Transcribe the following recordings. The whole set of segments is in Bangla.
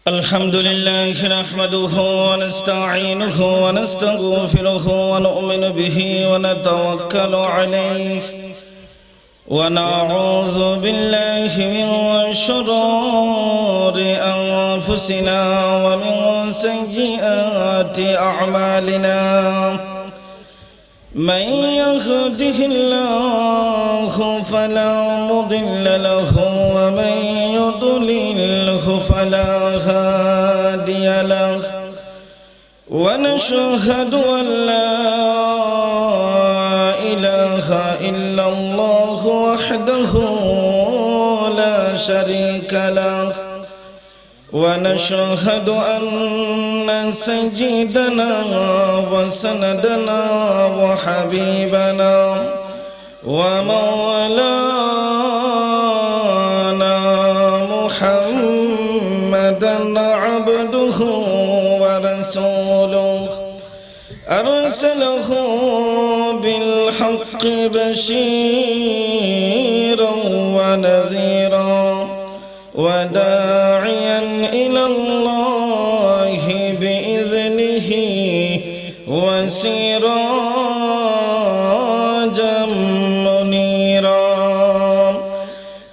الحمد لله نحمده ونستعينه ونستغفره ونؤمن به ونتوكل عليه ونعوذ بالله من شرور أنفسنا ومن سيئات أعمالنا من يهده الله فلا مضل له ومن يضلله فلا هادي له ونشهد أن لا إله إلا الله وحده لا شريك له ونشهد أن سيدنا وسندنا وحبيبنا ومولانا محمدا عبده ورسوله أرسله بالحق بشيرا ونذيرا وداعيا إلى الله بإذنه وسراجا منيرا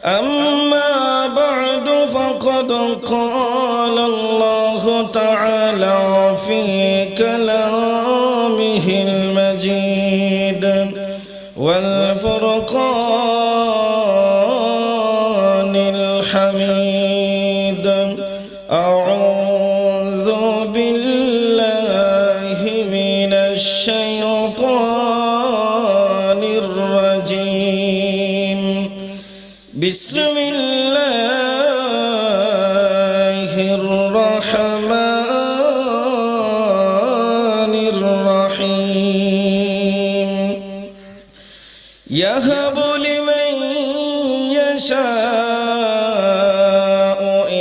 أما بعد فقد قال الله تعالى في كلامه المجيد والفرقان الحميد أعوذ بالله من الشيطان الرجيم بسم الله الرحمن الرحيم يهب لمن يشاء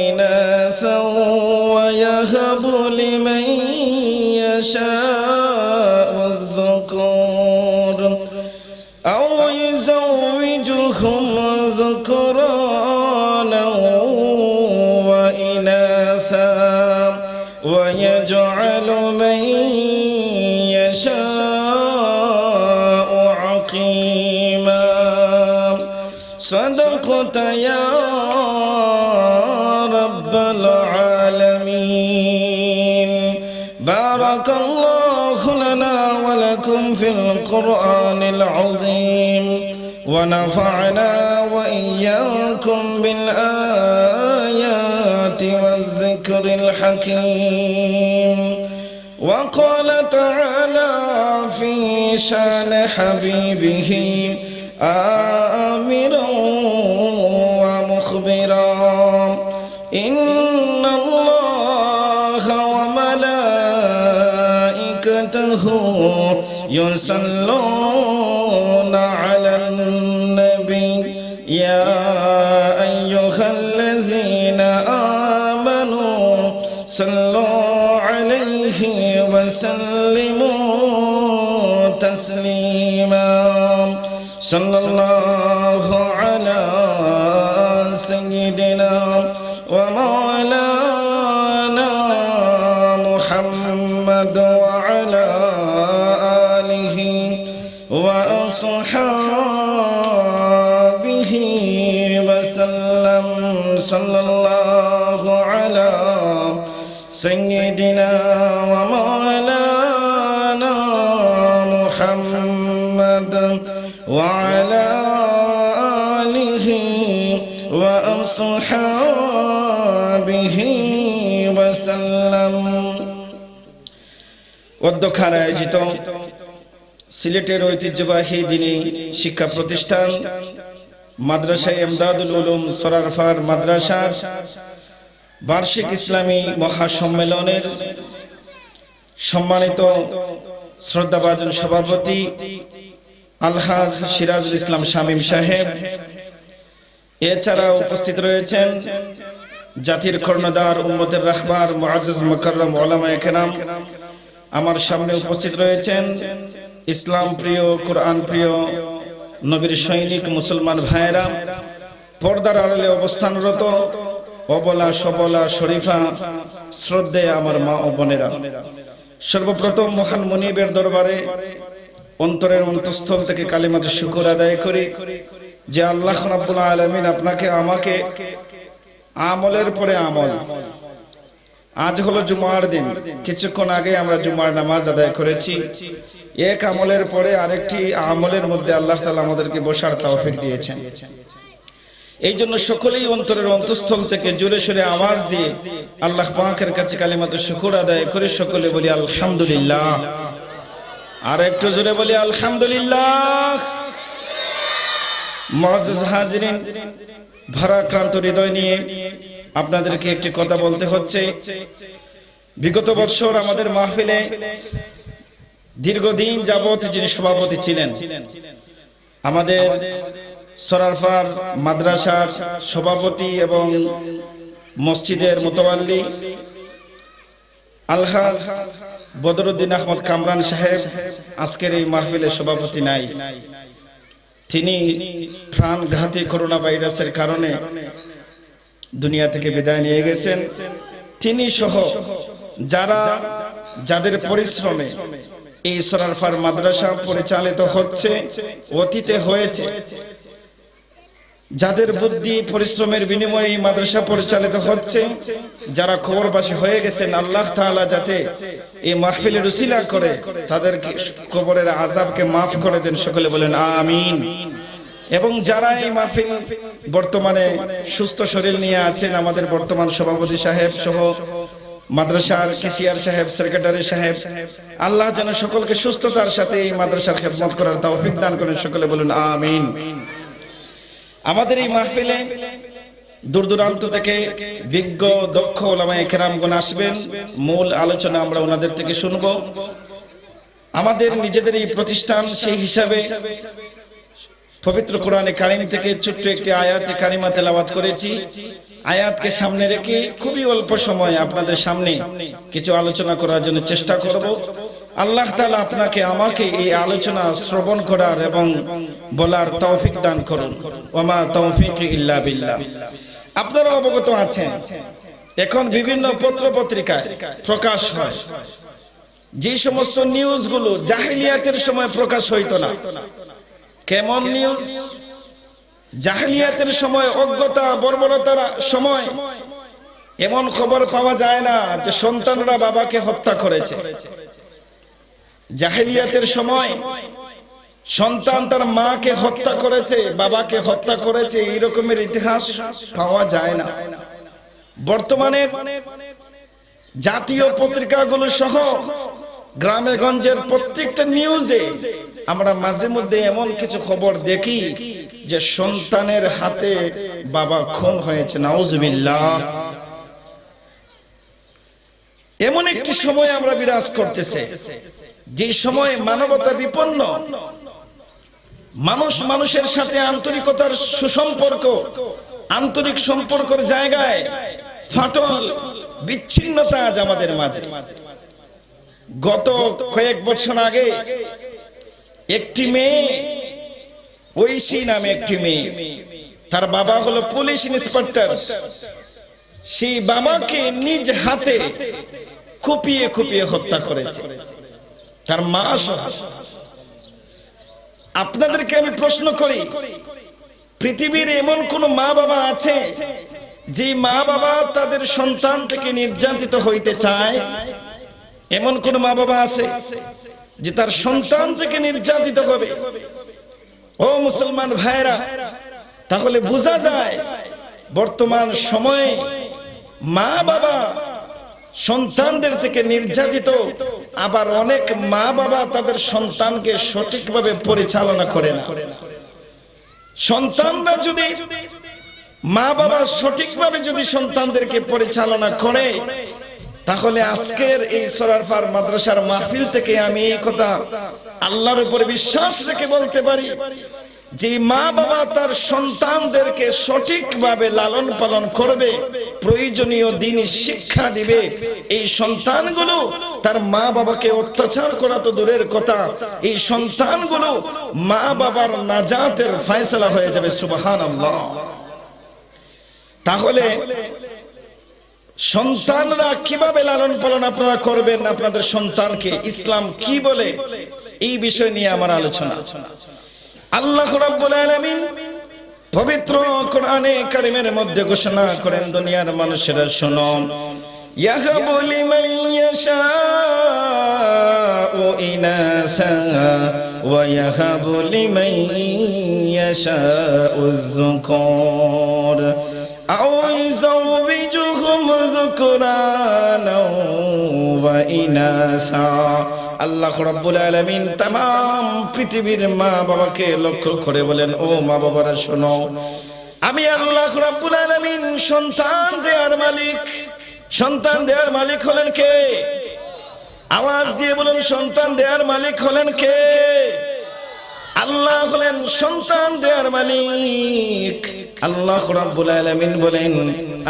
إناثا ويهب لمن يشاء الذكور أو يزوجهم ذكرانا وإناثا ويجعل من يشاء عقيما صدقت يا رب العالمين بارك الله لنا ولكم في القرآن العظيم ونفعنا وإياكم بالآيات والذكر الحكيم وقال تعالى في شان حبيبه آمرا ومخبرا إن الله وملائكته يصلون على النبي يا أيها الذين آمنوا صلوا عليه وسلموا تسليما صلى الله على سيدنا ومولانا محمد وعلى آله وأصحابه وسلم صلى الله على سيدنا ومولانا محمد وعلى آله وأصحابه وسلم অধ্যক্ষার আয়োজিত সিলেটের ঐতিহ্যবাহী দ্বীনি শিক্ষা প্রতিষ্ঠান মাদ্রাসা ইমদাদুল উলুম সরারফার মাদ্রাসার বার্ষিক ইসলামী মহাসম্মেলনের সম্মানিত শ্রদ্ধাভাজন সভাপতি আলহাজ সিরাজুল ইসলাম শামীম সাহেব, এছাড়া উপস্থিত রয়েছেন জাতির কর্ণধার উম্মতের রাহবার মুআজ্জাজ মুকাররম উলামায়ে কেরাম। আমার সামনে উপস্থিত রয়েছেন ইসলাম প্রিয়, কোরআন প্রিয়, নবীর সৈনিক মুসলমান ভাইয়েরা, পর্দার আড়ালে অবস্থানরত অবলা সবলা শরীফা শ্রদ্ধেয় আমার মা ও বোনেরা, সর্বপ্রথম মহান মুনিবের দরবারে অন্তরের অন্তঃস্থল থেকে কালিমাতে শুকর আদায় করি যে আল্লাহ রাব্বুল আলামিন আপনাকে আমাকে আমলের পরে আমল। আজ হলো জুমার দিন, কিছুক্ষণ আগে আমরা জুমার নামাজ আদায় করেছি। এক আমলের পরে আরেকটি আমলের মধ্যে আল্লাহ তাআলা আমাদেরকে বসার তৌফিক দিয়েছেন। এই জন্য সকলেই অন্তরের অন্তঃস্থল থেকে জোরে সোরে আওয়াজ দিয়ে আল্লাহ পাকের কাছে কালিমাতে শুকর আদায় করে সকলে বলি আলহামদুলিল্লাহ। আর একটু জোরে বলি আলহামদুলিল্লাহ। মুআজ্জাজ হাজিরিন, ভারাক্রান্ত হৃদয় নিয়ে আপনাদেরকে একটি কথা বলতে হচ্ছে। বিগত বছর আমাদের মাহফিলে দীর্ঘদিন যাবত যিনি সভাপতি ছিলেন, আমাদের সরারফার মাদ্রাসার সভাপতি এবং মসজিদের মুতাওয়াল্লি আলহাজ বদরুদ্দিন আহমদ কামরান সাহেব আজকের এই মাহফিলের সভাপতি নাই। তিনি প্রাণঘাতী করোনা ভাইরাসের কারণে দুনিয়া থেকে বিদায় নিয়ে গেছেন। তিনি সহ যাদের পরিশ্রমে এই সরারফার মাদ্রাসা পরিচালিত হচ্ছে, অতীতে হয়েছে, যাদের বুদ্ধি পরিশ্রমের বিনিময়ে এই মাদ্রাসা পরিচালিত হচ্ছে, যারা কবরবাসী হয়ে গেছেন, আল্লাহ তাআলা যাতে এই মাহফিলের উসিলা করে তাদের কবরের আযাবকে মাফ করে দেন, সকলে বলেন আমিন। এবং যারা এই মাহফিল বর্তমানে সুস্থ শরীর নিয়ে আছেন, আমাদের বর্তমান সভাপতি সাহেব সহ মাদ্রাসার কেশিয়ার সাহেব, সেক্রেটারি সাহেব, আল্লাহ যেন সকলকে সুস্থতার সাথে এই মাদ্রাসার খেদমত করার তৌফিক দান করেন, সকলে বলেন আমিন। আমাদের এই মাহফিলে দূর দূরান্ত থেকে বিজ্ঞ দক্ষ উলামায়ে কেরামগণ আসবেন। মূল আলোচনা আমরা ওনাদের থেকে শুনব। আমাদের নিজেদের এই প্রতিষ্ঠান, সেই হিসাবে পবিত্র কোরআনে কারিম থেকে ছোট্ট একটি আয়াতে কারিমা তেলাওয়াত করেছি। আয়াতকে সামনে রেখে খুবই অল্প সময় আপনাদের সামনে কিছু আলোচনা করার জন্য চেষ্টা করব। আল্লাহ তাআলা আপনাকে আমাকে এই আলোচনা শ্রবণ করার এবং বলার তৌফিক দান করুন। ওমা তৌফিক ইল্লা বিল্লাহ। আপনারা অবগত আছেন, এখন বিভিন্ন পত্র পত্রিকায় প্রকাশ হয় যে সমস্ত নিউজগুলো জাহেলিয়াতের সময় প্রকাশ হইতো না। কেমন নিউজ? জাহেলিয়াতের সময়, অজ্ঞতা বর্বরতার সময় এমন খবর পাওয়া যায় না যে সন্তানরা বাবাকে হত্যা করেছে। জাহেলিয়াতের সময় সন্তান তার মাকে হত্যা করেছে, বাবাকে হত্যা করেছে, এই রকমের ইতিহাস পাওয়া যায় না। বর্তমানে জাতীয় পত্রিকাগুলো সহ গ্রামে গঞ্জের প্রত্যেকটা নিউজে আমরা মাঝে মধ্যে এমন কিছু খবর দেখি যে সন্তানের হাতে বাবা খুন হয়েছে, নাউজুবিল্লাহ। এমন একটি সময় আমরা বিরাজ করতেছে, যে সময় মানবতা বিপন্ন, মানুষ মানুষের সাথে আন্তরিকতার সুসম্পর্ক, আন্তরিক সম্পর্কের জায়গায় ফাটল, বিচ্ছিন্নতা আজ আমাদের মাঝে। গত কয়েক বছর আগে একটি মেয়ে, ঐশী নামে একটি মেয়ে, তার বাবা হলো পুলিশ ইন্সপেক্টর, সেই বাবাকে নিজ হাতে কুপিয়ে কুপিয়ে হত্যা করেছে, তার মা সহ। আপনাদেরকে আমি প্রশ্ন করি, পৃথিবীর এমন কোন মা বাবা আছে যে মা বাবা তাদের সন্তান থেকে নির্যাতিত হইতে চায়? এমন কোন মা বাবা আছে যে তার সন্তান থেকে নির্যাতিত হবে? ও মুসলমান ভাইরা, তাহলে বোঝা যায় বর্তমান সময়ে মা বাবা সন্তানদের থেকে নির্যাতিত, আবার অনেক মা বাবা তাদের সন্তানকে সঠিকভাবে পরিচালনা করে না। সন্তানরা যদি, মা বাবা সঠিকভাবে যদি সন্তানদেরকে পরিচালনা করে, তাহলে আজকের এই সরারফার মাদ্রাসার মাহফিল থেকে আমি এই কথা আল্লাহর উপর বিশ্বাস রেখে বলতে পারি যে মা বাবা তার সন্তানদেরকে সঠিকভাবে লালন পালন করবে, প্রয়োজনীয় দ্বীনি শিক্ষা দিবে, এই সন্তানগুলো তার মা বাবাকে অত্যাচার করা তো দূরের কথা, এই সন্তানগুলো মা বাবার নাজাতের ফয়সালা হয়ে যাবে। সুবহানাল্লাহ। তাহলে সন্তানরা কিভাবে লালন পালন আপনারা করবেন আপনাদের সন্তানকে, ইসলাম কি বলে, এই বিষয় নিয়ে আমার আলোচনা। আল্লাহ রাব্বুল আলামিন পবিত্র কোরআনে কারিমের মধ্যে ঘোষণা করেন, দুনিয়ার মানুষেরা শোনো, ইয়াহাবু লিমান ইয়াশাউ ইনাসা ওয়া ইয়াহাবু লিমান ইয়াশাউ যুকুর আও ইউযাওবিজুহুম যুকরানা ওয়া ইনাসা। আল্লাহ রাব্বুল আলামিন तमाम পৃথিবীর মা বাবাকে লক্ষ্য করে বলেন, ও মা বাবারা শোনো, আমি আল্লাহ রাব্বুল আলামিন সন্তান দেওয়ার মালিক। সন্তান দেওয়ার মালিক হলেন কে? আওয়াজ দিয়ে বলুন, সন্তান দেওয়ার মালিক হলেন কে? আল্লাহ হলেন সন্তান দেওয়ার মালিক। আল্লাহ রাব্বুল আলামিন বলেন,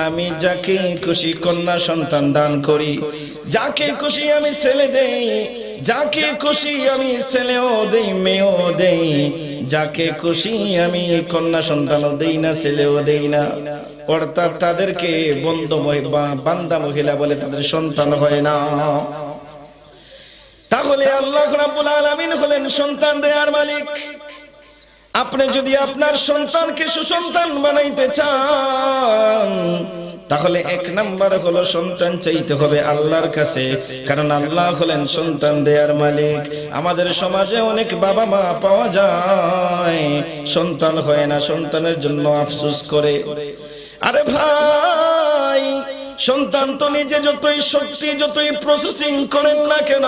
আমি যাকে খুশি কন্যা সন্তান দান করি, যাকে খুশি আমি ছেলে দেই, যাকে খুশি আমি ছেলেও দেই মেয়েও দেই, যাকে খুশি আমি কন্যা সন্তানও দেই না ছেলেও দেই না। অর্থাৎ তাদেরকে বান্দা মহিলা বলে তাদের সন্তান হয় না। তাহলে আল্লাহ রাব্বুল আলামিন হলেন সন্তান দেওয়ার মালিক। আপনি যদি আপনার সন্তানকে সুসন্তান বানাইতে চান, তাহলে এক নাম্বার হলো সন্তান চাইতে হবে আল্লাহর কাছে, কারণ আল্লাহ হলেন সন্তান দেওয়ার মালিক। আমাদের সমাজে অনেক বাবা মা পাওয়া যায় সন্তান হয় না, সন্তানের জন্য আফসোস করে। আরে ভাই, সন্তান তো নিজে যতই শক্তি যতই প্রসেসিং করেন না কেন,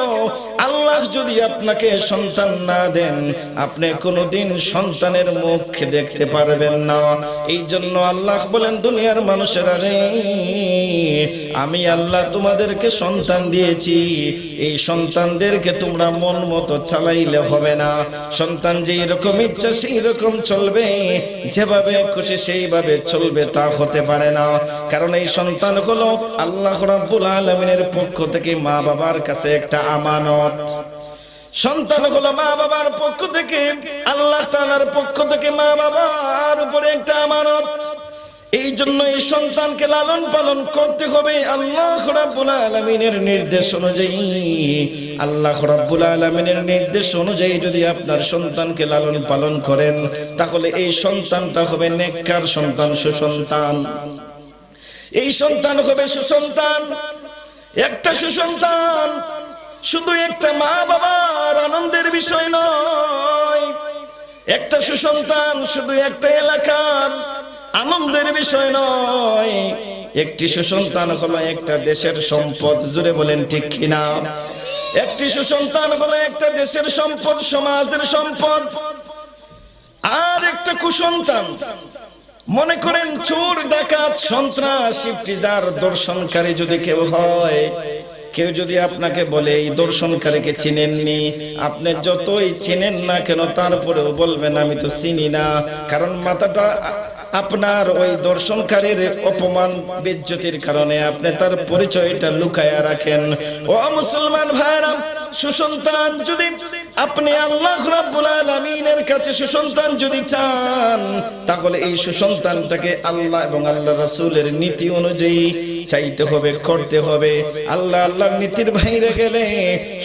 আল্লাহ যদি আপনাকে সন্তান না দেন, আপনি কোনোদিন সন্তানের মুখ দেখতে পারবেন না। এই জন্য আল্লাহ বলেন, দুনিয়ার মানুষেরা রে, আমি আল্লাহ তোমাদেরকে সন্তান দিয়েছি, এই সন্তানদেরকে তোমরা মন মতো চালাইলে হবে না। সন্তান যেই রকম ইচ্ছা সেই রকম চলবে, যেভাবে খুশি সেইভাবে চলবে, তা হতে পারে না। কারণ এই সন্তান হলো আল্লাহ রাব্বুল আলামিনের পক্ষ থেকে মা বাবার কাছে একটা আমানত। সন্তান হলো মা বাবার পক্ষ থেকে, আল্লাহ তাআলার পক্ষ থেকে মা বাবার উপরে একটা আমানত। এই জন্য এই সন্তানকে লালন পালন করতে হবে আল্লাহ রাব্বুল আলামিনের নির্দেশ অনুযায়ী। আল্লাহ রাব্বুল আলামিনের নির্দেশ অনুযায়ী যদি আপনার সন্তানকে লালন পালন করেন, তাহলে এই সন্তানটা হবে নেককার সন্তান, সুসন্তান। এই সন্তান হবে সুসন্তান। একটা সুসন্তান শুধু একটা মা বাবার আনন্দের বিষয় নয়, একটা সুসন্তান শুধু একটা এলাকার আনন্দের বিষয় নয়, একটি সুসন্তান হলো একটা দেশের সম্পদ। জোরে বলেন ঠিক কিনা? একটি সুসন্তান হলো একটা দেশের সম্পদ, সমাজের সম্পদ। আর একটা কুসন্তান, মনে করেন চোর ডাকাত সন্ত্রাস ইফতিজার দর্শনকারী যদি কেউ হয়, কেউ যদি আপনাকে বলে এই দর্শনকারীকে চিনেননি, আপনি যতই চিনেন না কেন তারপরেও বলবেন আমি তো চিনি না, কারণ মাথাটা আপনার ওই দর্শনকারীর অপমান বেজ্জতির কারণে আপনি তার পরিচয়টা লুকায়া রাখেন। ও মুসলমান ভাইরা, সুসন্তান যদি আপনি আল্লাহ রাব্বুল আলামিনের কাছে সুসন্তান যদি চান, তাহলে এই সুসন্তানটাকে আল্লাহ এবং আল্লাহ রাসূলের নীতি অনুযায়ী চাইতে হবে, করতে হবে। আল্লাহ আল্লাহর নীতির বাইরে গেলে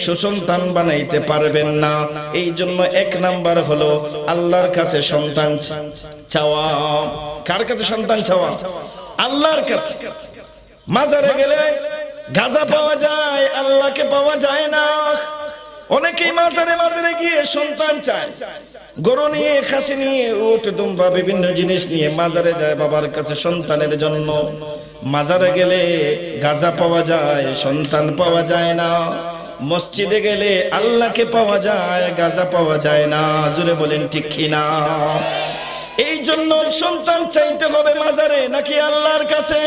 সুসন্তান বানাইতে পারবেন না। এই জন্য এক নাম্বার হলো আল্লাহর কাছে সন্তান চাওয়া। কার কাছে সন্তান চাওয়া? আল্লাহর কাছে। মাজারে গেলে গাজা পাওয়া যায়, আল্লাহকে পাওয়া যায় না। অনেকেই মাজারে মাজারে গিয়ে সন্তান চায়, গরু নিয়ে, খাসি নিয়ে, উট দুম্বা বিভিন্ন জিনিস নিয়ে মাজারে যায় বাবার কাছে সন্তানের জন্য। মাজারে গেলে গাজা পাওয়া যায়, সন্তান পাওয়া যায় না। মসজিদে গেলে আল্লাহকে পাওয়া যায়, গাজা পাওয়া যায় না। জোরে বলেন ঠিক কিনা? এই জন্য সন্তান চাইতে হবে মাজারে নাকি আল্লাহর কাছে?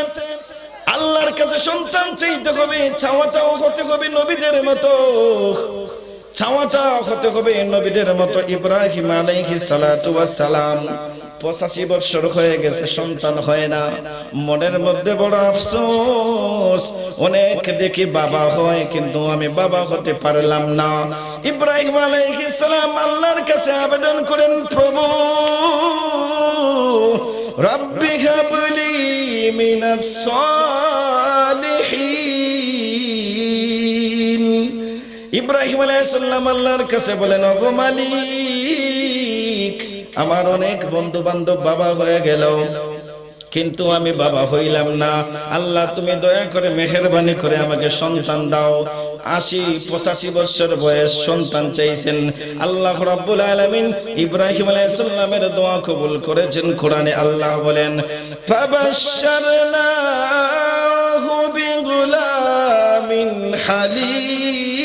আল্লাহর কাছে সন্তান চাইতে হবে। চাওয়া চাওয়া হতে হবে নবীদের মতো, চাওয়া চাওয়া হতে হবে নবীদের মতো। ইব্রাহিম আলাইহিস সালাতু ওয়াস সালাম 85 বছর হয়ে গেছে, সন্তান হয় না। মনের মধ্যে বড় আফসোস, অনেক দেখি বাবা হয় কিন্তু আমি বাবা হতে পারলাম না। ইব্রাহিম আলাইহিস সালাম আল্লাহর কাছে আবেদন করেন, প্রভু রব্বি হাবলি মিনাস ইব্রাহিম আলাইহিস সালাম আল্লাহর কাছে বলেন, ওগো মালিক, আমার অনেক বন্ধু বান্ধব বাবা হয়ে গেল, কিন্তু আমি বাবা হইলাম না। আল্লাহ তুমি দয়া করে মেহেরবানি করে আমাকে সন্তান দাও। ৮০-৮৫ বছর বয়স সন্তান চাইছেন। আল্লাহ রাব্বুল আলামিন ইব্রাহিম আলাইহিস সালামের দোয়া কবুল করেছেন। কোরআনে আল্লাহ বলেন, ফাবাশশারনাহু বিগুলামিন হালিম।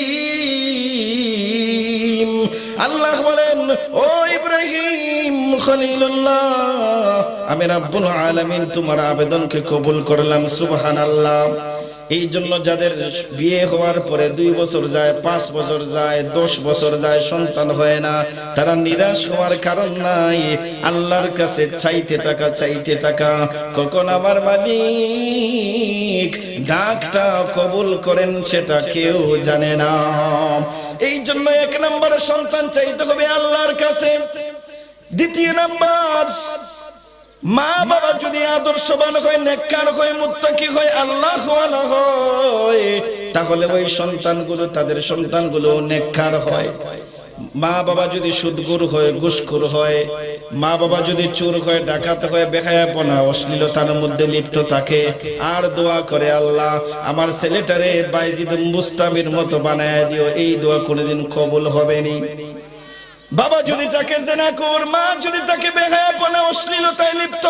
আল্লাহ বলেন, ও ইব্রাহিম খলিলুল্লাহ, আমি রাব্বুল আলামিন তোমার আবেদনকে কবুল করলাম। সুবহানাল্লাহ। এই জন্য যাদের বিয়ে হওয়ার পরে 2 বছর যায়, 5 বছর যায়, 10 বছর যায়, সন্তান হয় না, তারা নিরাশ হওয়ার কারণ নাই। আল্লাহর কাছে চাইতে থাকা কখন আমার মালিক ডাকটা কবুল করেন সেটা কেউ জানে না। এই জন্য 1 নম্বরে সন্তান চাইতে হবে আল্লাহর কাছে। 2 নাম্বার, মা বাবা যদি আদর্শবান হয়, নেককার হয়, মুত্তাকি হয়, আল্লাহওয়ালা হয়, তাহলে ওই সন্তানগুলো, তাদের সন্তানগুলো নেককার হয়। মা বাবা যদি সুদখোর হয়, ঘুষখোর হয়, মা বাবা যদি চোর হয়, ডাকাত হয়, বেহায়াপনা অশ্লীলতার মধ্যে লিপ্ত থাকে, আর দোয়া করে, আল্লাহ আমার ছেলেটারে বাইজিদ মুস্তামির মতো বানায় দিও, এই দোয়া কোনোদিন কবুল হবে না। বাবা যদি তাকে জিনাখোর, মা যদি তাকে বেহায়াপনা অশ্লীলতায় লিপ্ত,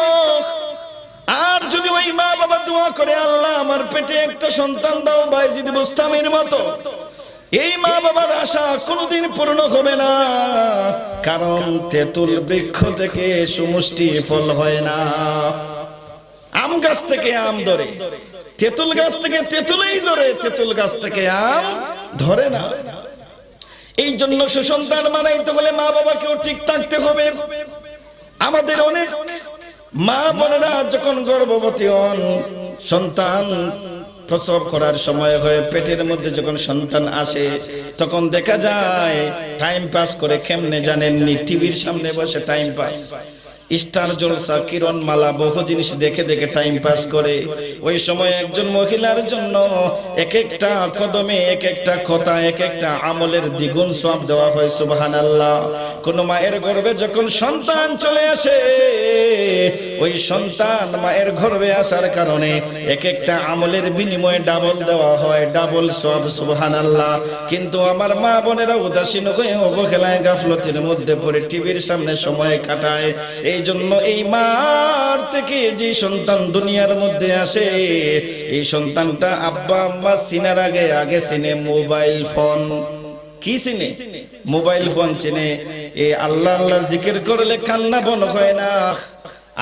আর যদি ওই মা বাবা দোয়া করে, আল্লাহ আমার পেটে একটা সন্তান দাও বাইজিদ মুস্তামির মতো, এই মা বাবার আশা কোনোদিন পূর্ণ হবে না। কারণ তেঁতুল বৃক্ষ থেকে সুমিষ্টি ফল হয় না। আম গাছ থেকে আম ধরে, তেঁতুল গাছ থেকে তেঁতুলই ধরে, তেঁতুল গাছ থেকে আম ধরে না। এই জন্য সুসন্তান বানাইতে হলে মা বাবাকেও ঠিক থাকতে হবে। আমাদের অনেক মা বোনেরা যখন গর্ভবতী হন, সন্তান প্রসব করার সময় হয়ে, পেটের মধ্যে যখন সন্তান আসে, তখন দেখা যায় টাইম পাস করে। কেমনে জানেননি? টিভির সামনে বসে টাইম পাস, স্টার জলসা, কিরণ মালা, বহু জিনিস দেখে দেখে টাইম পাস করে। ওই সময় একজন মহিলার জন্য এক একটা কদমে, এক একটা কথা, এক একটা আমলের দ্বিগুণ সওয়াব দেওয়া হয়। সুবহানাল্লাহ। কোন মায়ের গর্ভে যখন সন্তান চলে আসে, ওই সন্তান মায়ের গর্ভে আসার কারণে এক একটা আমলের বিনিময়ে ডাবল দেওয়া হয়, ডাবল সওয়াব। সুবহানাল্লাহ। কিন্তু আমার মা বোনেরা উদাসীন হয়ে অবহেলায় গাফলতির মধ্যে পড়ে টিভির সামনে সময় কাটায়। এই জন্য এই মার থেকে যে সন্তান দুনিয়ার মধ্যে আসে, এই সন্তানটা আব্বা আম্মা চিনার আগে চিনে মোবাইল ফোন। কি চিনে? মোবাইল ফোন চিনে। এই আল্লাহ আল্লাহ জিকির করলে কান্না বন্ধ হয় না,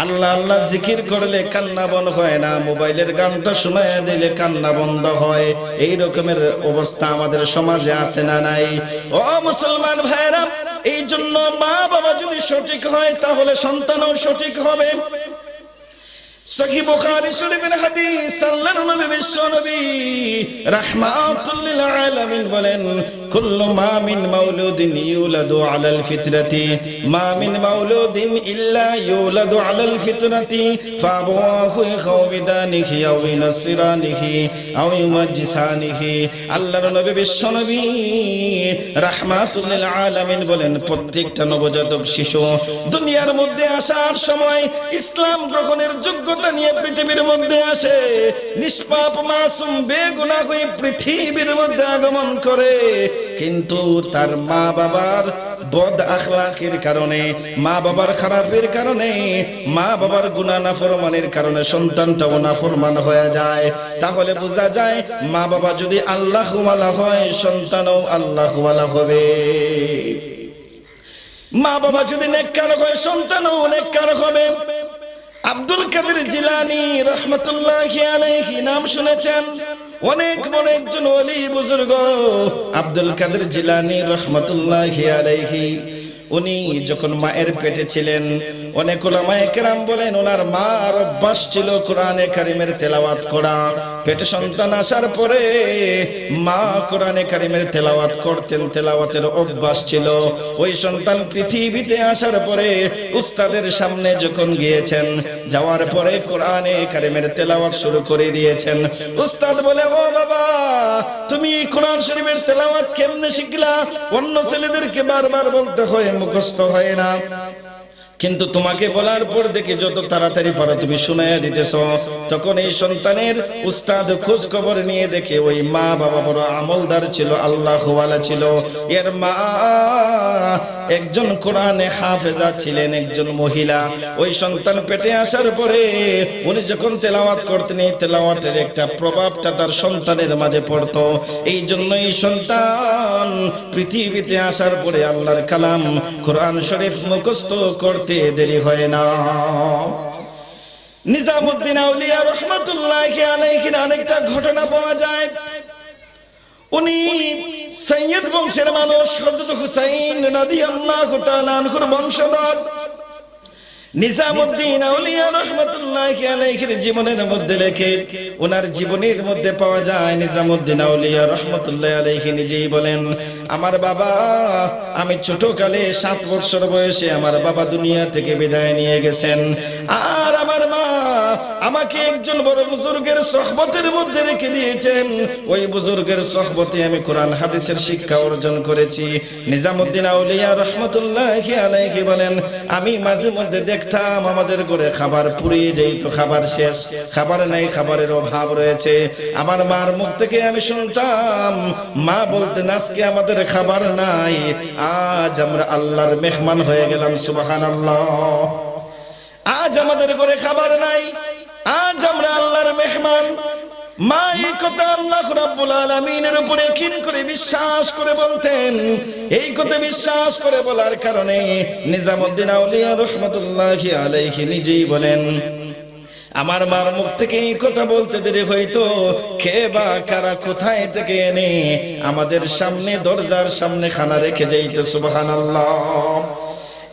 আল্লাহ আল্লাহ জিকির করলে কান্না বন্ধ হয় না, মোবাইলের গানটা শোনায় দিলে কান্না বন্ধ হয়। এই রকমের অবস্থা আমাদের সমাজে আছে না নাই? ও মুসলমান ভাইরা, এই জন্য মা বাবা যদি সঠিক হয়, তাহলে সন্তানও সঠিক হবে। সহিহ বুখারী শরীফের হাদিস, আল্লাহর নবী বিশ্ব নবী রাহমাতুল লিল আলামিন বলেন, কুল্লু মা মিন মাউলুদিন ইউলাদু আলাল ফিতরাতি, মা মিন মাউলুদিন ইল্লা ইউলাদু আলাল ফিতরাতি, ফাআবাওয়াহু ইয়াউমিদানিহি আও ইউনাসসিরানিহি আও ইউমাজ্জিসানিহি। আল্লাহর নবী বিশ্ব নবী রাহমাতুল লিল আলামিন বলেন, প্রত্যেকটা নবজাতক শিশু দুনিয়ার মধ্যে আসার সময় ইসলাম গ্রহণের যোগ্যতা নিয়ে পৃথিবীর মধ্যে আসে। নিষ্পাপ মাসুম বেগুনাহ হয়ে পৃথিবীর মধ্যে আগমন করে, কিন্তু তার মা বাবার বদ আখলাকের কারণে, মা বাবার খারাপের কারণে, মা বাবার গুনাহ নাফরমানের কারণে সন্তানটাও নাফরমান হয়ে যায়। তাহলে বোঝা যায় মা বাবা যদি আল্লাহওয়ালা হয়, সন্তানও আল্লাহওয়ালা হবে। মা বাবা যদি নেককার হয়, সন্তানও নেককার হবে। আব্দুল কাদের জিলানী রহমতুল্লাহি আলাইহি নাম শুনেছেন? অনেক বড় একজন ওলি বুজুর্গ আব্দুল কাদের জিলানী রহমতুল্লাহি আলাইহি। উনি যখন মায়ের পেটে ছিলেন, অনেক উলামায়ে কেরাম বলেন ওনার মার অভ্যাস ছিল কোরআনে কারীমের তেলাওয়াত করা। পেটে সন্তান আসার পরে মা কোরআনে কারীমের তেলাওয়াত করতেন, তেলাওয়াতের অভ্যাস ছিল। ওই সন্তান পৃথিবীতে আসার পরে উস্তাদের সামনে যখন গিয়েছেন, যাওয়ার পরে কোরআনে কারীমের তেলাওয়াত শুরু করে দিয়েছেন। উস্তাদ বলে, ও বাবা, তুমি কোরআন শরীফের তেলাওয়াত কেমনে শিখলা? অন্য ছেলেদেরকে বারবার বলতে হয়, মুখস্থ হয় না, কিন্তু তোমাকে বলার পর দেখে যত তাড়াতাড়ি পারো তুমি শুনাইয়া দিতেছ। তখন এই সন্তানের উস্তাদ খোঁজ খবর নিয়ে দেখে ওই মা বাবা বড় আমলদার ছিল, আল্লাহওয়ালা ছিল। এর মা একজন কোরআনে হাফেজা ছিলেন, একজন মহিলা। ওই সন্তান পেটে আসার পরে উনি যখন তেলাওয়াত করতেন, এই তেলাওয়াতের একটা প্রভাবটা তার সন্তানের মাঝে পড়তো। এই জন্য এই সন্তান পৃথিবীতে আসার পরে আল্লাহর কালাম কোরআন শরীফ মুখস্থ করতে দেরি হয় না। নিজামউদ্দিন আউলিয়া রহমাতুল্লাহি আলাইহির অনেকটা ঘটনা পাওয়া যায়। উনি সৈয়দ বংশের মানুষ, হযরত হুসাইন রাদিয়াল্লাহু তাআলা আনহুর বংশধর। নিজামউদ্দিন আউলিয়া রাহমাতুল্লাহি আলাইহির জীবনের মধ্যে লেখে, ওনার জীবনের মধ্যে পাওয়া যায়, নিজামউদ্দিন আউলিয়া রাহমাতুল্লাহি আলাইহি নিজেই বলেন, আমার বাবা, আমি ছোটকালে 7 বছর বয়সে আমার বাবা দুনিয়া থেকে বিদায় নিয়ে গেছেন। আর আমার মা আমাকে একজন বড় বুজুর্গের সোহবতের মধ্যে রেখে দিয়েছেন। ওই বুজুর্গের সোহবতে আমি কোরআন হাদিসের শিক্ষা অর্জন করেছি। নিজামউদ্দিন আউলিয়া রাহমাতুল্লাহি আলাইহি বলেন, আমি মাঝে মধ্যে দেখতাম আমাদের ঘরে খাবার পুড়িয়ে যেত, খাবার শেষ, খাবার নাই, খাবারের অভাব রয়েছে। আমার মার মুখ থেকে আমি শুনতাম, মা বলতেন, আজকে আমাদের খাবার নাই, আজ আমরা আল্লাহর মেহমান হয়ে গেলাম, সুবহানাল্লাহ। আজ আমাদের ঘরে খাবার নাই, আজ আমরা আল্লাহর মেহমান। মা এই কথা আল্লাহ রাব্বুল আলামিনের উপরে কিন করে বিশ্বাস করে বলতেন। এই কথা বিশ্বাস করে বলার কারণে নিজামউদ্দিন আউলিয়া রাহমাতুল্লাহি আলাইহি নিজেই বলেন, আমার মার মুখ থেকে এই কথা বলতে দেরি হইতো, কে বা কারা কোথায় থেকে এনে আমাদের সামনে দরজার সামনে খানা রেখে যাইত, সুবহানাল্লাহ।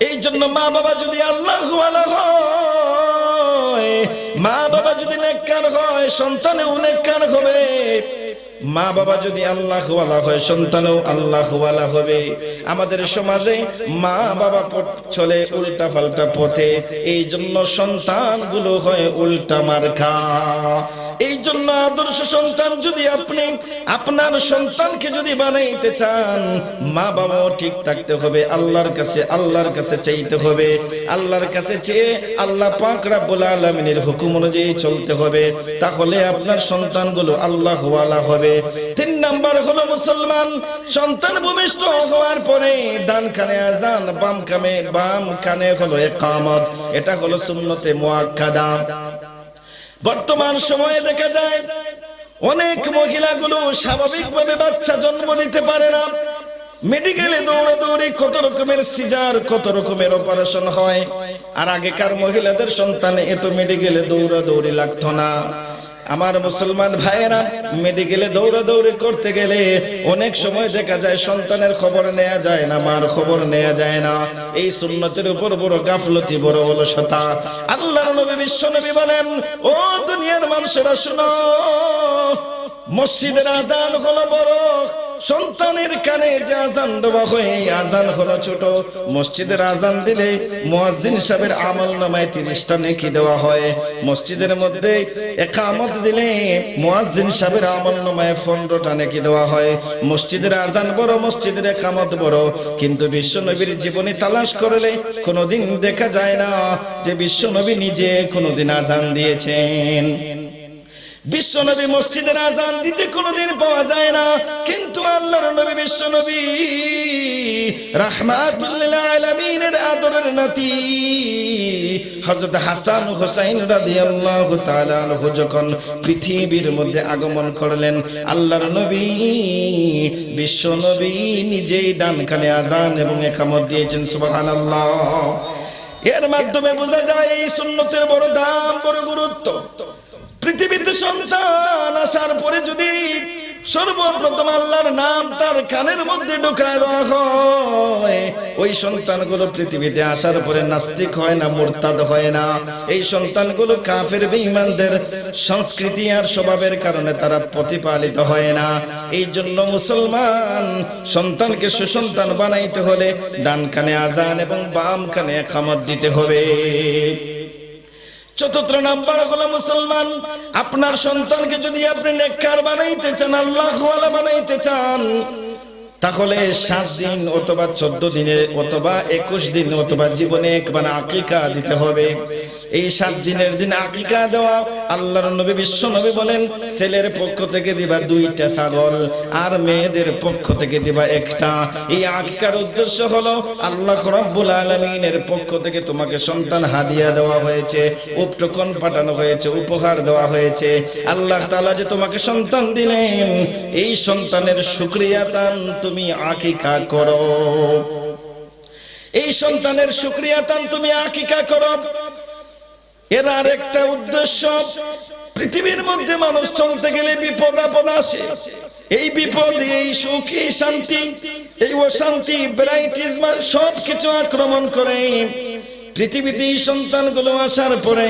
এই জন্য মা বাবা যদি আল্লাহু ওয়ালা হয়, মা বাবা যদি নেককার হয়, সন্তানেও নেককার হবে। মা বাবা যদি আল্লাহওয়ালা হয়, সন্তানও আল্লাহওয়ালা হবে। আমাদের সমাজে মা বাবা চলে উল্টা পাল্টা পথে, এই জন্য সন্তানগুলো হয় উল্টা মার্কা। এই জন্য আদর্শ সন্তান যদি আপনি আপনার সন্তানকে যদি বানাইতে চান, মা বাবাও ঠিক থাকতে হবে, আল্লাহর কাছে চাইতে হবে, আল্লাহর কাছে চেয়ে আল্লাহ পাক রব্বুল আলামিনের হুকুম অনুযায়ী চলতে হবে, তাহলে আপনার সন্তানগুলো আল্লাহওয়ালা হবে। 3 নাম্বার হলো মুসলমান। সন্তান ভূমিষ্ঠ হওয়ার পরে ডান কানে আযান, বাম কানে হলো ইকামত। এটা হলো সুন্নতে মুআক্কাদা। বর্তমান সময়ে দেখা যায় অনেক মহিলাগুলো স্বাভাবিকভাবে বাচ্চা জন্ম দিতে পারে না। মেডিকেলে দৌড়াদৌড়ি, কত রকমের সিজার, কত রকমের অপারেশন হয়। আর আগেকার মহিলাদের সন্তানে এত মেডিকেলে দৌড়াদৌড়ি লাগতো না। আমার মুসলমান ভাইয়েরা, মেডিকেলে দৌড়াদৌড়ি করতে গেলে অনেক সময় দেখা যায় সন্তানের খবর নেওয়া যায় না, মার খবর নেওয়া যায় না। এই সুন্নতের উপর বড় গাফলতি, বড় অলসতা। আল্লাহর নবী বিশ্ব নবী বলেন, ও দুনিয়ার মানুষেরা শুনো, মসজিদের আযান হলো বড়, সন্তানের কানে যে আযান দেওয়া হয় এই আযান হলো ছোট। মসজিদের আযান দিলে মুয়াজ্জিন সাহেবের আমলনামায় 30টা নেকি দেওয়া হয়। মসজিদের মধ্যে ইকামত দিলে মুয়াজ্জিন সাহেবের আমলনামায় 15টা নেকি দেওয়া হয়। মসজিদের আযান বড়, মসজিদের ইকামত বড়, কিন্তু বিশ্বনবীর জীবনী তালাশ করলে কোনোদিন দেখা যায় না যে বিশ্বনবী নিজে কোনোদিন আযান দিয়েছেন। বিশ্বনবী মসজিদের আযান দিতে কোনোদিন পাওয়া যায় না, কিন্তু আল্লাহর নবী বিশ্বনবী রাহমাতুল লিল আলামিনের আদরের নাতি হযরত হাসান হুসাইন রাদিয়াল্লাহু তাআলা আনহু যখন পৃথিবীর মধ্যে আগমন করলেন, আল্লাহর নবী বিশ্বনবী নিজেই ডান কানে আযান এবং ইকামত দিয়েছেন, সুবহানাল্লাহ। এর মাধ্যমে বোঝা যায় এই সুন্নতের বড় দাম, বড় গুরুত্ব। পৃথিবীতে সন্তান আসার পরে যদি সর্বপ্রথম আল্লাহর নাম তার কানের মধ্যে ঢোকায় দেওয়া হয়, ওই সন্তানগুলো পৃথিবীতে আসার পরে নাস্তিক হয় না, মুরতাদ হয় না। এই সন্তানগুলো কাফের বেঈমানদের সংস্কৃতি আর স্বভাবের কারণে তারা প্রতিপালিত হয় না। এই জন্য মুসলমান সন্তানকে সুসন্তান বানাইতে হলে ডান কানে আযান এবং বাম কানে ইকামত দিতে হবে। চতুর্থ নাম্বার হলো মুসলমান, আপনার সন্তানকে যদি আপনি নেককার বানাইতে চান, আল্লাহওয়ালা বানাইতে চান, তাহলে 7 দিন অথবা 14 দিনে অথবা 21 দিন অথবা জীবনে একবার আকিকা দিতে হবে। এই 7 দিনের দিন আকিকা দেওয়া, আল্লাহর নবী বিশ্ব নবী বলেন ছেলের পক্ষ থেকে দিবা 2টা ছাগল আর মেয়েদের পক্ষ থেকে দিবা 1টা। এই আকিকার উদ্দেশ্য হলো আল্লাহ রাব্বুল আলামিনের পক্ষ থেকে তোমাকে সন্তান হাদিয়া দেওয়া হয়েছে, উপটকন পাঠানো হয়েছে, উপহার দেওয়া হয়েছে। আল্লাহ তাআলা যে তোমাকে সন্তান দিলেন, এই সন্তানের শুকরিয়া তান তুমি আকিকা করো, এই সন্তানের শুকরিয়া তান তুমি আকিকা করো। এর আরেকটা উদ্দেশ্য, পৃথিবীর মধ্যে মানুষ চলতে গেলে বিপদ আপদ আসে, এই বিপদ, এই সুখ, এই শান্তি, এই অশান্তি, ভ্যারাইটিস সবকিছু আক্রমণ করে। পৃথিবীতে এই সন্তানগুলো আসার পরে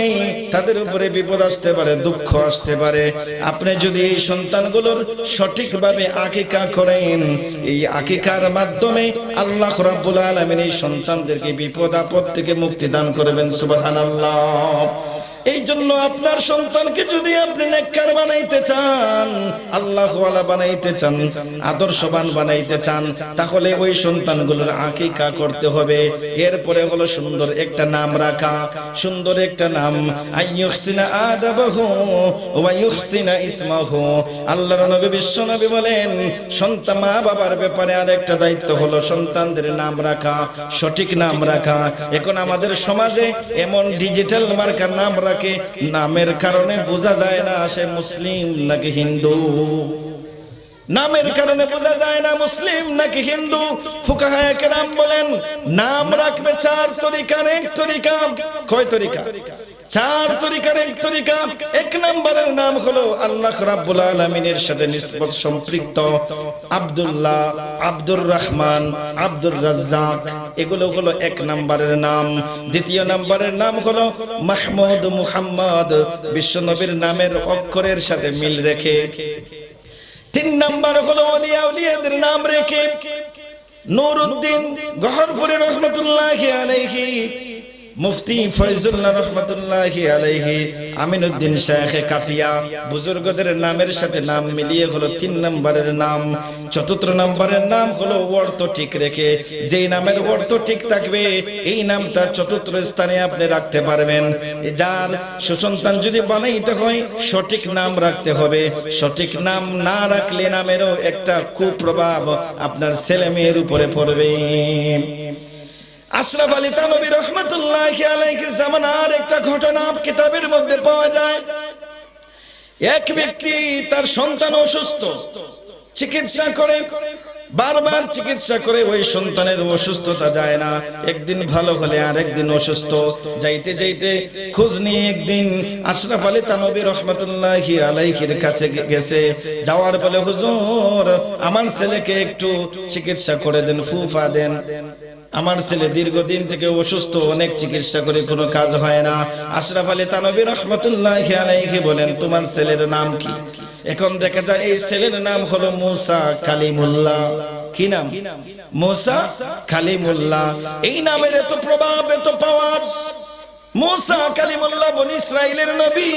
তাদের উপরে বিপদ আসতে পারে, দুঃখ আসতে পারে। আপনি যদি এই সন্তানগুলোর সঠিকভাবে আকিকা করেন, এই আকিকার মাধ্যমে আল্লাহ রাব্বুল আলামিন এই সন্তানদেরকে বিপদ আপদ থেকে মুক্তি দান করবেন। সুবহানাল্লাহ। এই জন্য আপনার সন্তানকে যদি আপনি নেককার বানাইতে চান, আল্লাহওয়ালা বানাইতে চান, আদর্শবান বানাইতে চান, তাহলে ওই সন্তানগুলোর আকিকা করতে হবে। এরপরে হলো সুন্দর একটা নাম রাখা, সুন্দর একটা নাম, আইয়ুহসিনা আদাবাহু ওয়া ইউহসিনা ইসমাহু। আল্লাহর নবী বিশ্ব নবী বলেন সন্তান মা বাবার ব্যাপারে আরেকটা দায়িত্ব হলো সন্তানদের নাম রাখা, সঠিক নাম রাখা। এখন আমাদের সমাজে এমন ডিজিটাল মার্কার নাম রাখে, নামের কারণে বোঝা যায় না সে মুসলিম নাকি হিন্দু, নামের কারণে বোঝা যায় না মুসলিম নাকি হিন্দু। ফুকাহায়ে কেরাম বলেন নাম রাখবে 4 তরিকার এক তরিকা। কয় তরিকা? 4 তরিকার এক তরিকা। 1 নম্বরের নাম হলো আল্লাহ রাব্বুল আলামিনের সাথে নিসবত সম্পৃক্ত, আব্দুল্লাহ, আব্দুর রহমান, আব্দুর রাজ্জাক, এগুলো হলো 1 নম্বরের নাম। 2 নম্বরের নাম হলো মাহমুদ, মুহাম্মদ, বিশ্বনবীর নামের অক্ষরের সাথে মিল রেখে। 3 নম্বর হলো ওলিয়া উলিয়াদের নাম রেখে, নুরউদ্দিন গহরপুরি রহমাতুল্লাহি আলাইহি, মুফতি ফয়জুল্লাহ রহমাতুল্লাহি আলাইহি, আমিনউদ্দিন শাইখে কাতিয়া, বুজুর্গদের নামের সাথে নাম মিলিয়ে হলো 3 নম্বরের নাম। 4 নম্বরের নাম হলো অর্থ ঠিক রেখে, যেই নামের অর্থ ঠিক থাকবে এই নামটা 4 স্থানে আপনি রাখতে পারবেন। যার সুসন্তান যদি বানাইতে হয় সঠিক নাম রাখতে হবে, সঠিক নাম না রাখলে নামেরও একটা কুপ্রভাব আপনার ছেলে মেয়ের উপরে পড়বে। আশরাফ আলী থানভী রহমাতুল্লাহি আলাইহির জামানার একটা ঘটনা কিতাবের মধ্যে পাওয়া যায়। এক ব্যক্তি তার সন্তান অসুস্থ, চিকিৎসা করে, বারবার চিকিৎসা করে ওই সন্তানের অসুস্থতা যায় না। একদিন ভালো হলে আর একদিন অসুস্থ, যাইতে যাইতে খোঁজ নিয়ে একদিন আশরাফ আলী থানভী রহমাতুল্লাহি আলাইহির কাছে গেছে। যাওয়ার বলে হুজুর আমার ছেলেকে একটু চিকিৎসা করে দেন, ফুফা দেন, আমার ছেলে দীর্ঘদিন থেকে অসুস্থ, অনেক চিকিৎসা করে কোনো কাজ হয় না। আশরাফ আলী থানভী রহমাতুল্লাহি আলাইহি বলেন তোমার ছেলের নাম কি? এখন দেখা যায় এই ছেলের নাম হলো মুসা কালিমুল্লাহ। কি নাম? মুসা কালিমুল্লাহ। এই নামের এত প্রভাব, এত পাওয়ার। মুসা কালিমুল্লাহ বনি ইসরাইলের নবী,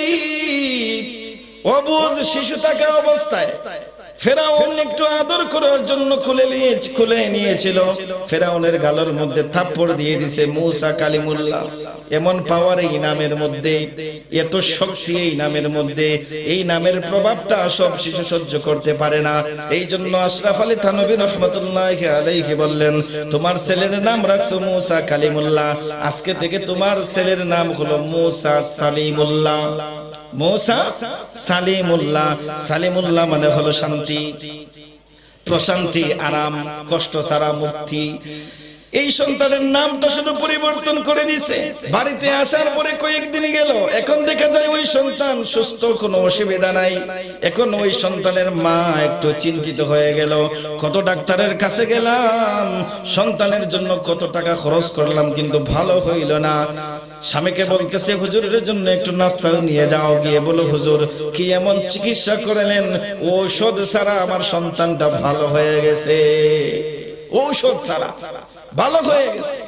অবুঝ শিশু থাকা অবস্থায় ফেরাউন একটু আদর করার জন্য খুলে নিয়েছিল। ফেরাউনের গালের মধ্যে থাপ্পড় দিয়ে দিয়েছে মুসা কালিমুল্লাহ। এমন পাওয়ার এই নামের মধ্যে, এত শক্তি এই নামের মধ্যে, এই নামের প্রভাবটা সব শিশু সহ্য করতে পারে না। এই জন্য আশরাফ আলী থানভী রহমাতুল্লাহি আলাইহি বললেন তোমার ছেলের নাম রাখছো মুসা কালিমুল্লাহ, আজকে থেকে তোমার ছেলের নাম হলো মুসা সালিমুল্লাহ। মুসা সালিমুল্লাহ। সালিমুল্লাহ মানে হলো শান্তি, প্রশান্তি, আরাম, কষ্ট ছাড়া মুক্তি। এই সন্তানের নামটা শুধু পরিবর্তন করে দিয়েছে। বাড়িতে আসার পরে কয়েকদিন গেল, এখন দেখা যায় ওই সন্তান সুস্থ, কোনো অসুবিধা নাই। এখন ওই সন্তানের মা একটু চিন্তিত হয়ে গেল, কত ডাক্তারের কাছে গেলাম, সন্তানের জন্য কত টাকা খরচ করলাম, কিন্তু ভালো হইল না। স্বামীকে বলতেছে হুজুরের জন্য একটু নাস্তা নিয়ে যাও। গিয়ে বলো হুজুর কি এমন চিকিৎসা করলেন, ঔষধ ছাড়া আমার সন্তানটা ভালো হয়ে গেছে, ঔষধ ছাড়া ভালো হয়ে গেছে।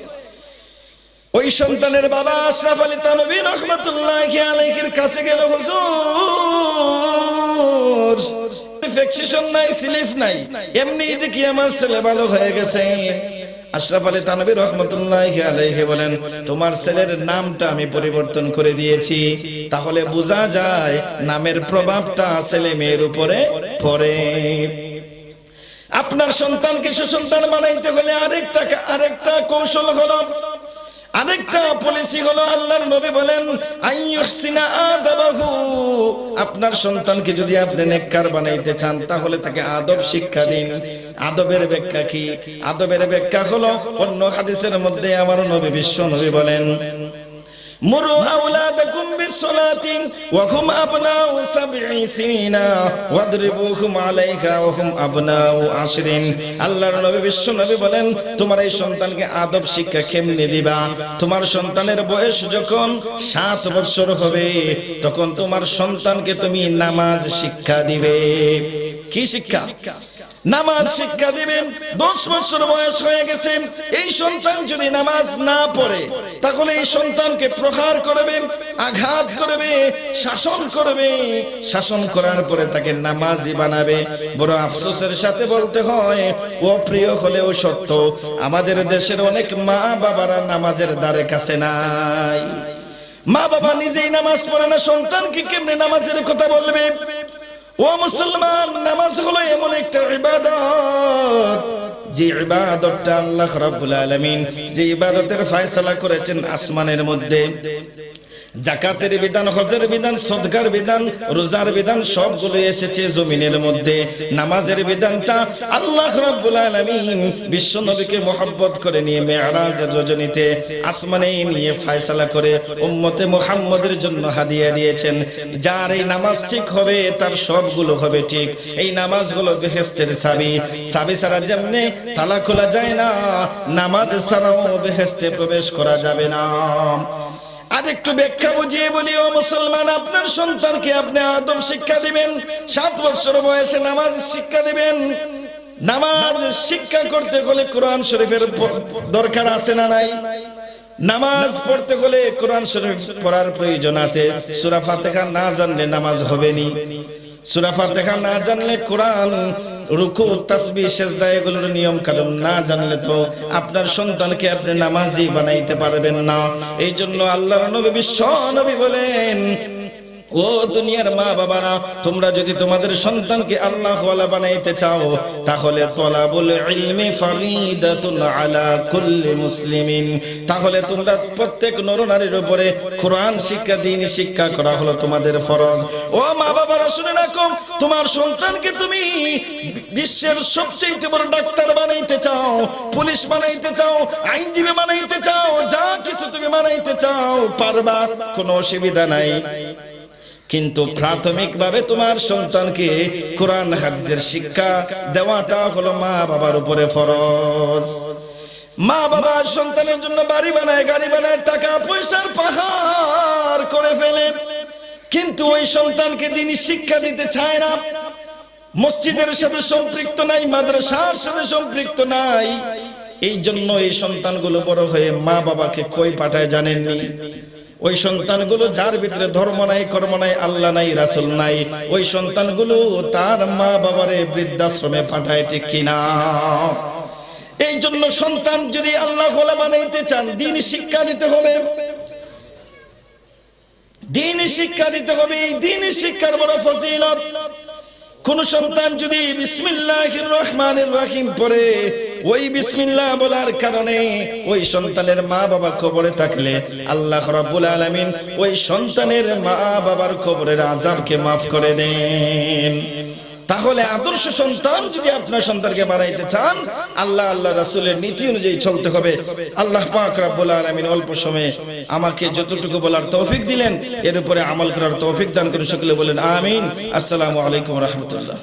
ওই সন্তানের বাবা আশরাফ আলী থানভী রাহমাতুল্লাহি আলাইহির কাছে গেল, হুজুর ইনফেকশন নাই, স্লিপ নাই, এমনি দেখি আমার ছেলে ভালো হয়ে গেছে। আশরাফ আলী থানভী রাহমাতুল্লাহি আলাইহি বলেন, তোমার ছেলের নামটা আমি পরিবর্তন করে দিয়েছি, তাহলে বোঝা যায় নামের প্রভাবটা ছেলে মেয়ের উপরে পড়ে। আপনার সন্তানকে সুসন্তান বানাইতে হলে আরেকটা কৌশল হলো, আরেকটা পলিসি হলো, আল্লাহর নবী বলেন আইয়ুহসিনা আদাবাহু, আপনার সন্তানকে যদি আপনি নেককার বানাইতে চান তাহলে তাকে আদব শিক্ষা দিন। আদবের ব্যাখ্যা কি? আদবের ব্যাখ্যা হলো, অন্য হাদিসের মধ্যে আমার নবী বিশ্ব নবী বলেন, মুরু আওলাদাকুম বিসসালাতি ওয়া হুম আবনাউ সাবঈ সিনিনা ওয়াদরিবুহুম আলাইহা ওয়া হুম আবনাউ আশরিন। আল্লাহর নবী বিশ্ব নবী বলেন, তোমার এই সন্তানকে আদব শিক্ষা কেমনে দিবা? তোমার সন্তানের বয়স যখন 7 বছর হবে তখন তোমার সন্তানকে তুমি নামাজ শিক্ষা দিবে। কি শিক্ষা? নামাজ শিক্ষা দিবেন। 10 বছর বয়স হয়ে গেছে, এই সন্তান যদি নামাজ না পড়ে তাহলে এই সন্তানকে প্রহার করবে, আঘাত করবে, শাসন করবে। শাসন করার পরে তাকে নামাজি বানাবে। বড় আফসোসের সাথে বলতে হয়, অপ্রিয় হলেও সত্য, আমাদের দেশের অনেক মা বাবারা নামাজের দ্বারে কাছে নাই। মা বাবা নিজেই নামাজ পড়ে না, সন্তানকে কেমনে নামাজের কথা বলবে? ও মুসলমান, নামাজ হলো এমন একটা ইবাদত, যে ইবাদতটা আল্লাহ রাব্বুল আলামিন যে ইবাদতের ফয়সালা করেছেন আসমানের মধ্যে। যাকাতের বিধান, হজের বিধান, সদকার বিধান, রোজার বিধান সবগুলো এসেছে জমিনের মধ্যে। নামাজের বিধানটা আল্লাহ রাব্বুল আলামিন বিশ্ব নবীকে মহব্বত করে নিয়ে মেরাজের রজনীতে আসমানে নিয়ে ফয়সালা করে উম্মতে মুহাম্মাদের জন্য হাদিয়া দিয়েছেন। যার এই নামাজ ঠিক হবে তার সবগুলো হবে ঠিক। এই নামাজ হলো বেহেশতের চাবি। চাবি ছাড়া যেমনি তালা খোলা যায় না, নামাজ ছাড়াও বেহেশতে প্রবেশ করা যাবে না। আর একটু ব্যাখ্যা বুঝিয়ে বলি, ও মুসলমান, আপনার সন্তানকে আপনি আদব শিক্ষা দিবেন। 7 বছর বয়সে নামাজ শিক্ষা দিবেন। নামাজ শিক্ষা করতে হলে কোরআন শরীফের দরকার আছে না নাই? নামাজ পড়তে হলে কোরআন শরীফ পড়ার প্রয়োজন আছে। সূরা ফাতিহা না জানলে নামাজ হবে না। সূরা ফাতিহা না জানলে কোরআন, রুকু, তাসবিহ, সিজদা এগুলোর নিয়ম কানুন না জানলে তো আপনার সন্তানকে আপনি নামাজি বানাইতে পারবেন না। এই জন্য আল্লাহর নবী বিশ্ব নবী বলেন, ও দুনিয়ার মা বাবারা, তোমরা যদি তোমাদের সন্তানকে আল্লাহওয়ালা বানাইতে চাও তাহলে তলাবুল ইলমি ফারিদাতুন আলা কুল্লি মুসলিমিন, তাহলে তোমরা প্রত্যেক নরনারীর উপরে কোরআন শিক্ষা, দ্বীনি শিক্ষা করা হলো তোমাদের ফরজ। ও মা বাবারা শুনে রাখো, তোমার সন্তানকে তুমি বিশ্বের সবচেয়ে বড় ডাক্তার বানাইতে চাও, পুলিশ বানাইতে চাও, আইনজীবী বানাইতে চাও, যা কিছু তুমি বানাইতে চাও পারবা, কোনো অসুবিধা নাই। কিন্তু প্রাথমিকভাবে তোমার সন্তানকে কোরআন হাদিসের শিক্ষা দেওয়াটা হলো মা বাবার উপরে ফরজ। মা বাবা সন্তানের জন্য বাড়ি বানায়, গাড়ি বানায়, টাকা পয়সার পাহাড় করে ফেলে, কিন্তু ওই সন্তানকে দ্বীনি শিক্ষা দিতে চায় না। মসজিদের সাথে সম্পৃক্ত নাই, মাদ্রাসার সাথে সম্পৃক্ত নাই। এই জন্য এই সন্তানগুলো বড় হয়ে মা বাবাকে কই পাঠায় জানেননি? ওই সন্তানগুলো যার ভিতরে ধর্ম নাই, কর্ম নাই, আল্লাহ নাই, রাসূল নাই, ওই সন্তানগুলো তার মা বাবারে বৃদ্ধাশ্রমে পাঠায়, ঠিক কিনা? এই জন্য সন্তান যদি আল্লাহ ওয়ালা বানাইতে চান, দ্বীনি শিক্ষা দিতে হবে। দ্বীনি শিক্ষা দিতে হবে। এই দ্বীনি শিক্ষার বড় ফজিলত। কোন সন্তান যদি বিসমিল্লাহির রহমানির রহিম পড়ে, ওই বিসমিল্লাহ বলার কারণে ওই সন্তানের মা বাবা কবরে থাকলে আল্লাহ রাব্বুল আলামিন ওই সন্তানের মা বাবার কবরের আযাবকে মাফ করে দেন। তাহলে আদর্শ সন্তান যদি আপনার সন্তানকে বানাইতে চান, আল্লাহ আল্লাহ রাসূলের নীতি অনুযায়ী চলতে হবে। আল্লাহ পাক রব্বুল আলামিন অল্প সময়ে আমাকে যতটুকু বলার তৌফিক দিলেন, এর উপরে আমল করার তৌফিক দান করুন। সকলে বলেন আমিন। আসসালামু আলাইকুম ওয়া রাহমাতুল্লাহ।